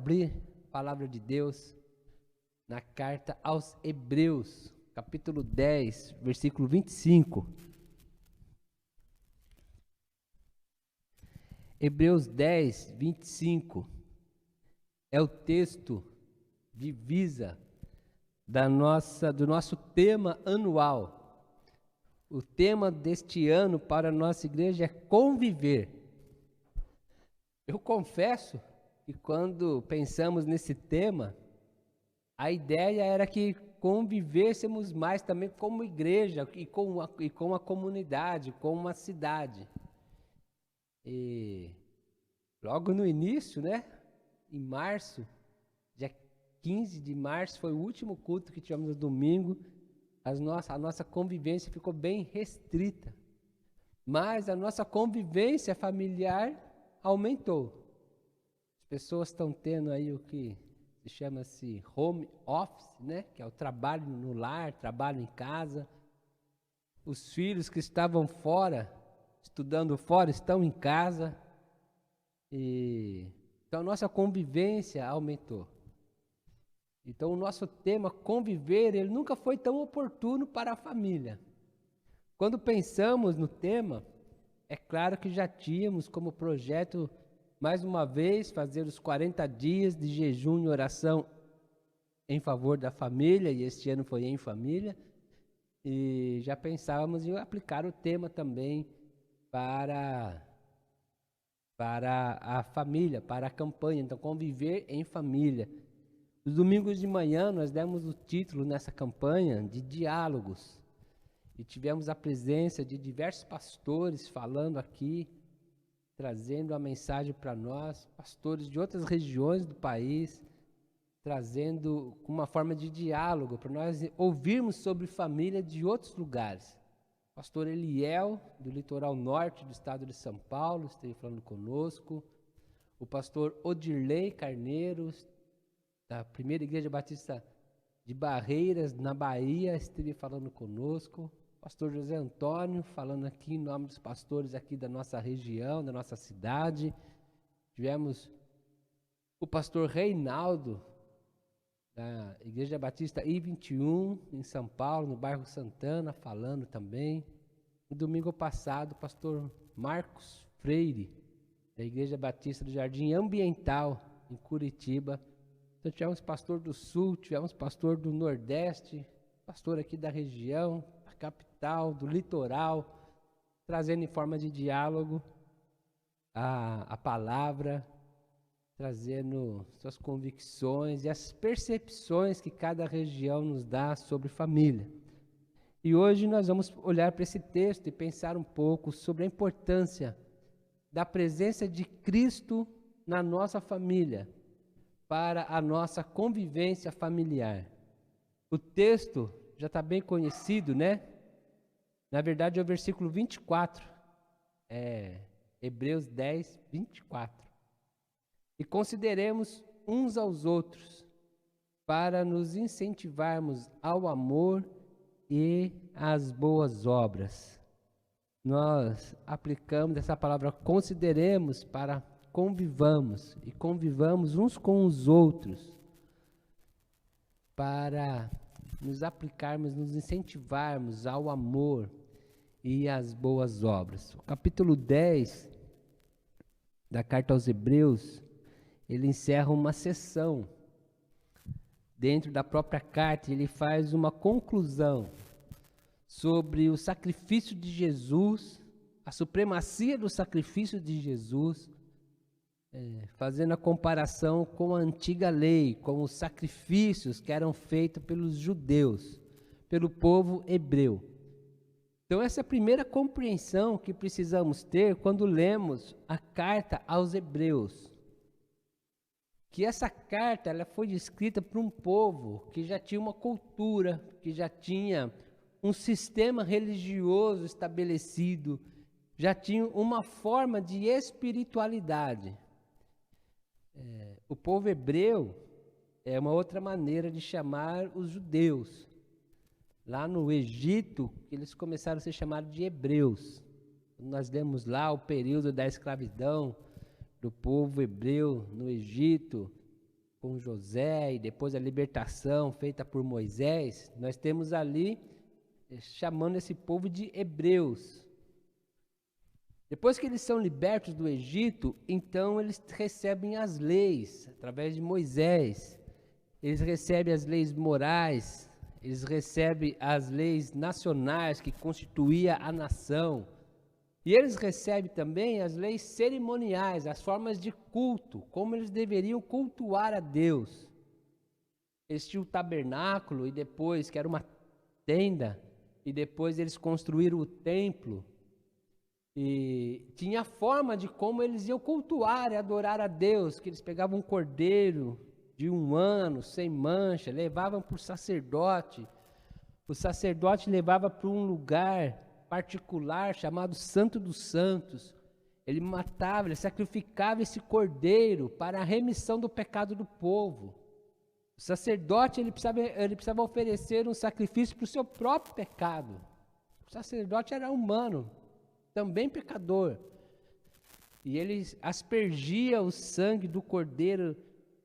abrir a palavra de Deus na carta aos Hebreus, capítulo 10, versículo 25. Hebreus 10, 25 é o texto divisa do nosso tema anual. O tema deste ano para a nossa igreja é conviver. Eu confesso que quando pensamos nesse tema, a ideia era que convivêssemos mais também como igreja e com a comunidade, com uma cidade. E logo no início, né, em março, dia 15 de março, foi o último culto que tivemos no domingo, a nossa convivência ficou bem restrita. Mas a nossa convivência familiar aumentou. As pessoas estão tendo aí o que se chama-se home office, né, que é o trabalho no lar, trabalho em casa. Os filhos que estavam fora, estudando fora, estão em casa. Então a nossa convivência aumentou. Então o nosso tema conviver, ele nunca foi tão oportuno para a família. Quando pensamos no tema, é claro que já tínhamos como projeto, mais uma vez, fazer os 40 dias de jejum e oração em favor da família, e este ano foi em família, e já pensávamos em aplicar o tema também para a família, para a campanha, então conviver em família. Os domingos de manhã nós demos o título nessa campanha de diálogos e tivemos a presença de diversos pastores falando aqui, trazendo a mensagem para nós, pastores de outras regiões do país, trazendo uma forma de diálogo para nós ouvirmos sobre família de outros lugares. O pastor Eliel, do litoral norte do estado de São Paulo, esteve falando conosco. O pastor Odirley Carneiro, da Primeira Igreja Batista de Barreiras, na Bahia, esteve falando conosco. Pastor José Antônio, falando aqui em nome dos pastores aqui da nossa região, da nossa cidade. Tivemos o pastor Reinaldo, da Igreja Batista I-21, em São Paulo, no bairro Santana, falando também. No domingo passado, o pastor Marcos Freire, da Igreja Batista do Jardim Ambiental, em Curitiba. Então tivemos pastor do Sul, tivemos pastor do Nordeste, pastor aqui da região, da capital, do litoral, trazendo em forma de diálogo a palavra, trazendo suas convicções e as percepções que cada região nos dá sobre família. E hoje nós vamos olhar para esse texto e pensar um pouco sobre a importância da presença de Cristo na nossa família, para a nossa convivência familiar. O texto já está bem conhecido, né? Na verdade é o versículo 24, Hebreus 10, 24. E consideremos uns aos outros, para nos incentivarmos ao amor e às boas obras. Nós aplicamos essa palavra consideremos para convivamos e convivamos uns com os outros para nos aplicarmos, nos incentivarmos ao amor e às boas obras. O capítulo 10 da carta aos Hebreus, ele encerra uma sessão dentro da própria carta, ele faz uma conclusão sobre o sacrifício de Jesus, a supremacia do sacrifício de Jesus, fazendo a comparação com a antiga lei, com os sacrifícios que eram feitos pelos judeus, pelo povo hebreu. Então essa é a primeira compreensão que precisamos ter quando lemos a carta aos Hebreus. Que essa carta ela foi escrita para um povo que já tinha uma cultura, que já tinha um sistema religioso estabelecido, já tinha uma forma de espiritualidade. O povo hebreu é uma outra maneira de chamar os judeus. Lá no Egito, eles começaram a ser chamados de hebreus. Nós lemos lá o período da escravidão do povo hebreu no Egito. com José e depois a libertação feita por Moisés, nós temos ali chamando esse povo de hebreus. Depois que eles são libertos do Egito, então eles recebem as leis através de Moisés. Eles recebem as leis morais, eles recebem as leis nacionais que constituía a nação. E eles recebem também as leis cerimoniais, as formas de culto, como eles deveriam cultuar a Deus. Eles tinham o tabernáculo, e depois, que era uma tenda, e depois eles construíram o templo. E tinha a forma de como eles iam cultuar e adorar a Deus, que eles pegavam um cordeiro de 1 ano, sem mancha, levavam para o sacerdote levava para um lugar particular chamado Santo dos Santos. Ele matava, ele sacrificava esse cordeiro para a remissão do pecado do povo. O sacerdote ele precisava oferecer um sacrifício para o seu próprio pecado. O sacerdote era humano, também pecador. E ele aspergia o sangue do cordeiro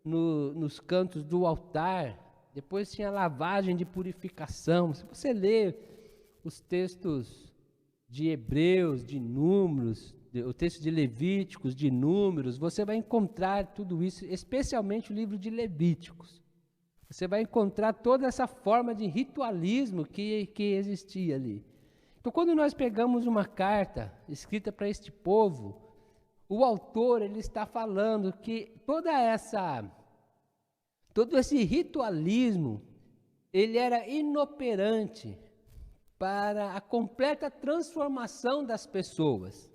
nos cantos do altar. Depois tinha lavagem de purificação. Se você ler os textos de Hebreus, de Números, o texto de Levíticos, de Números, você vai encontrar tudo isso, especialmente o livro de Levíticos. Você vai encontrar toda essa forma de ritualismo que existia ali. Então, quando nós pegamos uma carta escrita para este povo, o autor ele está falando que todo esse ritualismo, ele era inoperante para a completa transformação das pessoas.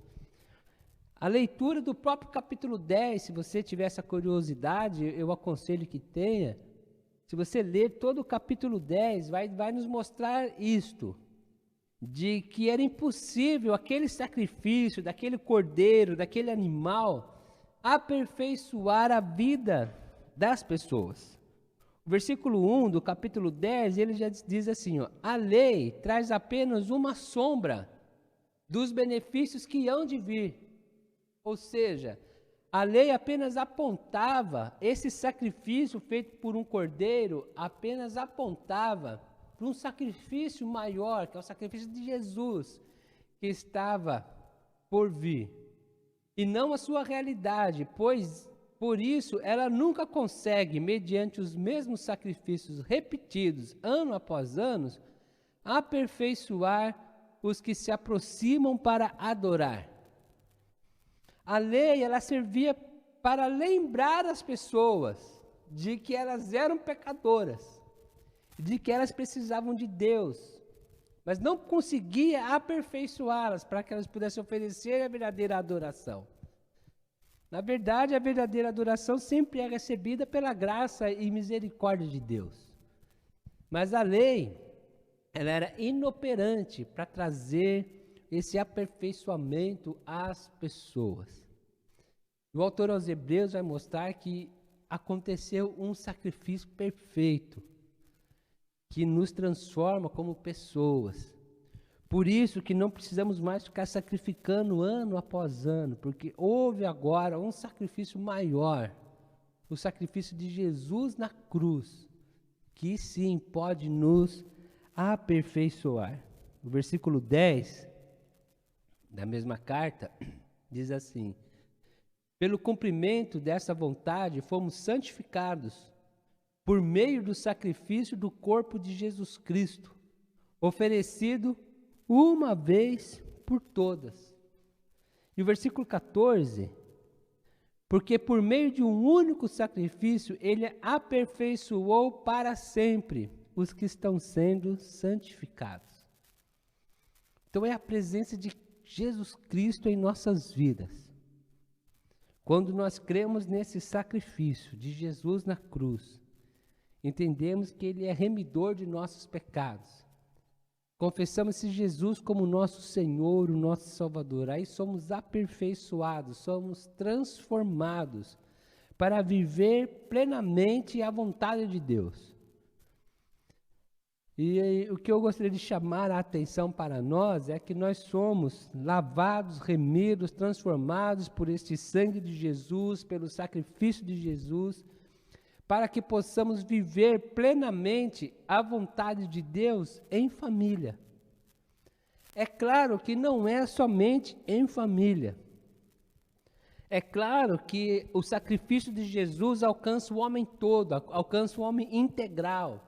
A leitura do próprio capítulo 10, se você tiver essa curiosidade, eu aconselho que tenha. Se você ler todo o capítulo 10, vai nos mostrar isto, de que era impossível aquele sacrifício, daquele cordeiro, daquele animal, aperfeiçoar a vida das pessoas. O versículo 1 do capítulo 10, ele já diz assim, ó, a lei traz apenas uma sombra dos benefícios que hão de vir. Ou seja, a lei apenas apontava, esse sacrifício feito por um cordeiro, apenas apontava para um sacrifício maior, que é o sacrifício de Jesus, que estava por vir. E não a sua realidade, pois por isso, ela nunca consegue, mediante os mesmos sacrifícios repetidos, ano após ano, aperfeiçoar os que se aproximam para adorar. A lei, ela servia para lembrar as pessoas de que elas eram pecadoras, de que elas precisavam de Deus, mas não conseguia aperfeiçoá-las para que elas pudessem oferecer a verdadeira adoração. Na verdade, a verdadeira adoração sempre é recebida pela graça e misericórdia de Deus. Mas a lei, ela era inoperante para trazer esse aperfeiçoamento às pessoas. O autor aos Hebreus vai mostrar que aconteceu um sacrifício perfeito, que nos transforma como pessoas. Por isso que não precisamos mais ficar sacrificando ano após ano, porque houve agora um sacrifício maior, o sacrifício de Jesus na cruz, que sim pode nos aperfeiçoar. O versículo 10 da mesma carta diz assim: pelo cumprimento dessa vontade fomos santificados por meio do sacrifício do corpo de Jesus Cristo, oferecido uma vez por todas. E o versículo 14, porque por meio de um único sacrifício, ele aperfeiçoou para sempre os que estão sendo santificados. Então é a presença de Jesus Cristo em nossas vidas. Quando nós cremos nesse sacrifício de Jesus na cruz, entendemos que ele é remidor de nossos pecados. Confessamos esse Jesus como nosso Senhor, o nosso Salvador. Aí somos aperfeiçoados, somos transformados para viver plenamente a vontade de Deus. E o que eu gostaria de chamar a atenção para nós é que nós somos lavados, remidos, transformados por este sangue de Jesus, pelo sacrifício de Jesus, para que possamos viver plenamente a vontade de Deus em família. É claro que não é somente em família. É claro que o sacrifício de Jesus alcança o homem todo, alcança o homem integral.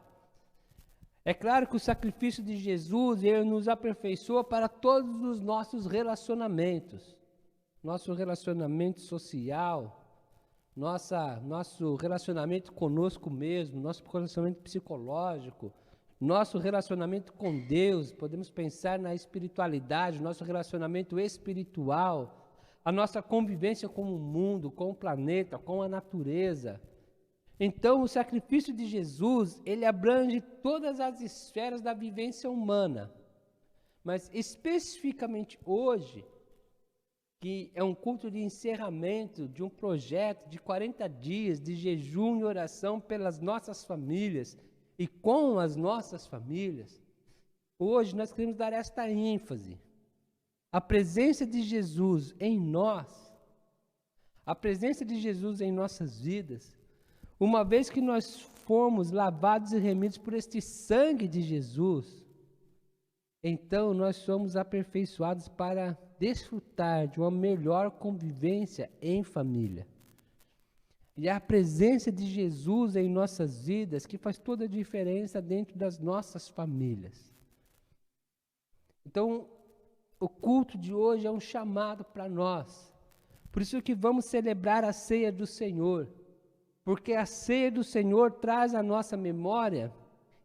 É claro que o sacrifício de Jesus, ele nos aperfeiçoa para todos os nossos relacionamentos. Nosso relacionamento social, nosso relacionamento conosco mesmo, nosso relacionamento psicológico, nosso relacionamento com Deus, podemos pensar na espiritualidade, nosso relacionamento espiritual, a nossa convivência com o mundo, com o planeta, com a natureza. Então, o sacrifício de Jesus, ele abrange todas as esferas da vivência humana, mas especificamente hoje, que é um culto de encerramento de um projeto de 40 dias de jejum e oração pelas nossas famílias e com as nossas famílias, hoje nós queremos dar esta ênfase. A presença de Jesus em nós, a presença de Jesus em nossas vidas, uma vez que nós fomos lavados e remidos por este sangue de Jesus, então nós somos aperfeiçoados para desfrutar de uma melhor convivência em família. E é a presença de Jesus em nossas vidas que faz toda a diferença dentro das nossas famílias. Então, o culto de hoje é um chamado para nós. Por isso que vamos celebrar a ceia do Senhor. Porque a ceia do Senhor traz à nossa memória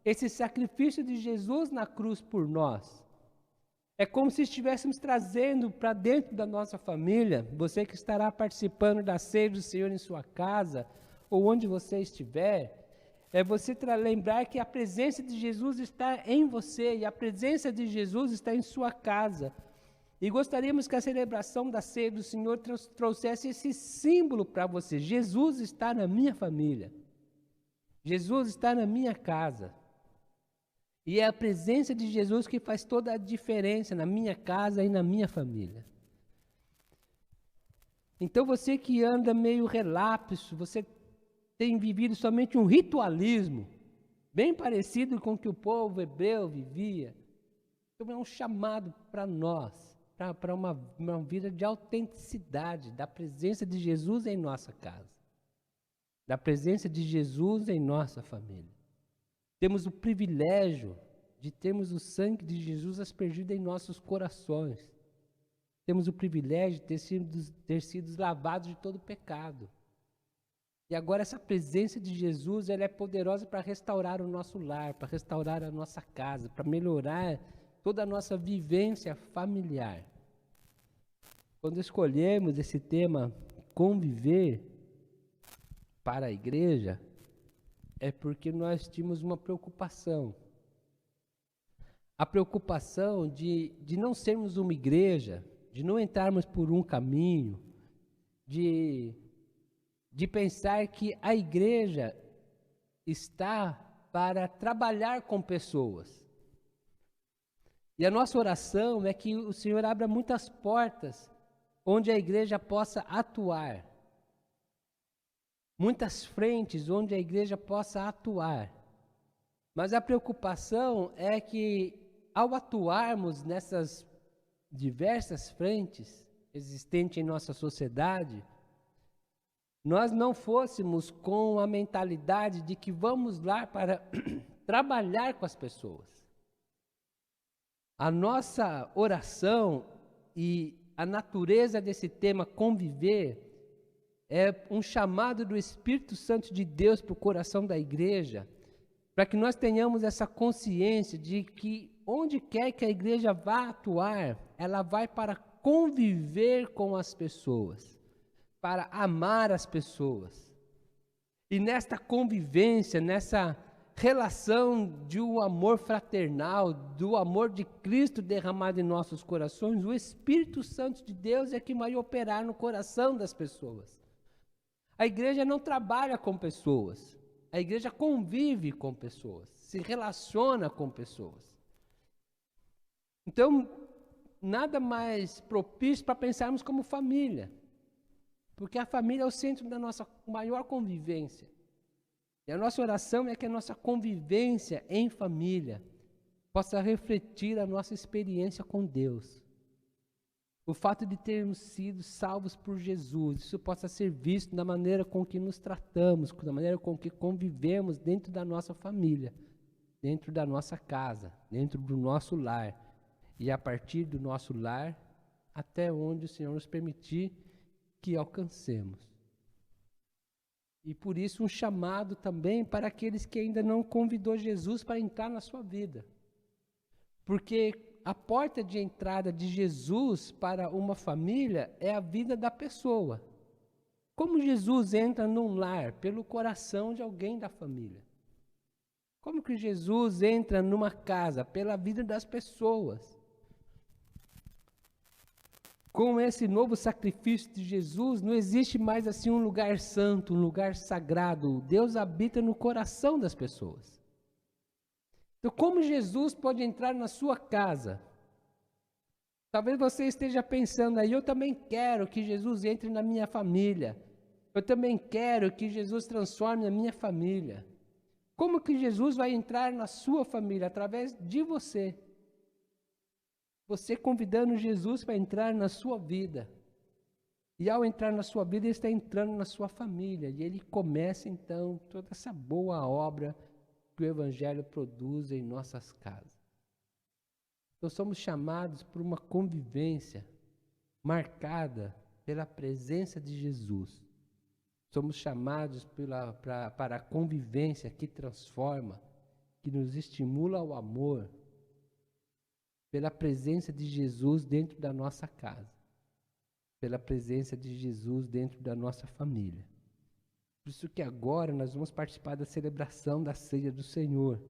esse sacrifício de Jesus na cruz por nós. É como se estivéssemos trazendo para dentro da nossa família, você que estará participando da ceia do Senhor em sua casa, ou onde você estiver, é você lembrar que a presença de Jesus está em você, e a presença de Jesus está em sua casa. E gostaríamos que a celebração da ceia do Senhor trouxesse esse símbolo para você. Jesus está na minha família. Jesus está na minha casa. E é a presença de Jesus que faz toda a diferença na minha casa e na minha família. Então você que anda meio relapso, você tem vivido somente um ritualismo, bem parecido com o que o povo hebreu vivia. Então é um chamado para nós, para uma vida de autenticidade, da presença de Jesus em nossa casa, da presença de Jesus em nossa família. Temos o privilégio de termos o sangue de Jesus aspergido em nossos corações. Temos o privilégio de ter sido lavados de todo pecado. E agora essa presença de Jesus, ela é poderosa para restaurar o nosso lar, para restaurar a nossa casa, para melhorar toda a nossa vivência familiar. Quando escolhemos esse tema, conviver para a igreja, é porque nós tínhamos uma preocupação. A preocupação de não sermos uma igreja, de não entrarmos por um caminho, de pensar que a igreja está para trabalhar com pessoas. E a nossa oração é que o Senhor abra muitas portas onde a igreja possa atuar. Muitas frentes onde a igreja possa atuar. Mas a preocupação é que, ao atuarmos nessas diversas frentes existentes em nossa sociedade, nós não fôssemos com a mentalidade de que vamos lá para trabalhar com as pessoas. A nossa oração e a natureza desse tema conviver é um chamado do Espírito Santo de Deus para o coração da igreja, para que nós tenhamos essa consciência de que onde quer que a igreja vá atuar, ela vai para conviver com as pessoas, para amar as pessoas. E nesta convivência, nessa relação de um amor fraternal, do amor de Cristo derramado em nossos corações, o Espírito Santo de Deus é que vai operar no coração das pessoas. A igreja não trabalha com pessoas, a igreja convive com pessoas, se relaciona com pessoas. Então, nada mais propício para pensarmos como família, porque a família é o centro da nossa maior convivência. E a nossa oração é que a nossa convivência em família possa refletir a nossa experiência com Deus. O fato de termos sido salvos por Jesus, isso possa ser visto na maneira com que nos tratamos, na maneira com que convivemos dentro da nossa família, dentro da nossa casa, dentro do nosso lar. E a partir do nosso lar, até onde o Senhor nos permitir que alcancemos. E por isso um chamado também para aqueles que ainda não convidou Jesus para entrar na sua vida. Porque a porta de entrada de Jesus para uma família é a vida da pessoa. Como Jesus entra num lar? Pelo coração de alguém da família. Como que Jesus entra numa casa? Pela vida das pessoas. Com esse novo sacrifício de Jesus, não existe mais assim um lugar santo, um lugar sagrado. Deus habita no coração das pessoas. Então, como Jesus pode entrar na sua casa? Talvez você esteja pensando aí, eu também quero que Jesus entre na minha família. Eu também quero que Jesus transforme a minha família. Como que Jesus vai entrar na sua família? Através de você. Você convidando Jesus para entrar na sua vida. E ao entrar na sua vida, ele está entrando na sua família. E ele começa então toda essa boa obra que o Evangelho produz em nossas casas. Nós somos chamados por uma convivência marcada pela presença de Jesus. Somos chamados para a convivência que transforma, que nos estimula ao amor, pela presença de Jesus dentro da nossa casa, pela presença de Jesus dentro da nossa família. Por isso que agora nós vamos participar da celebração da ceia do Senhor.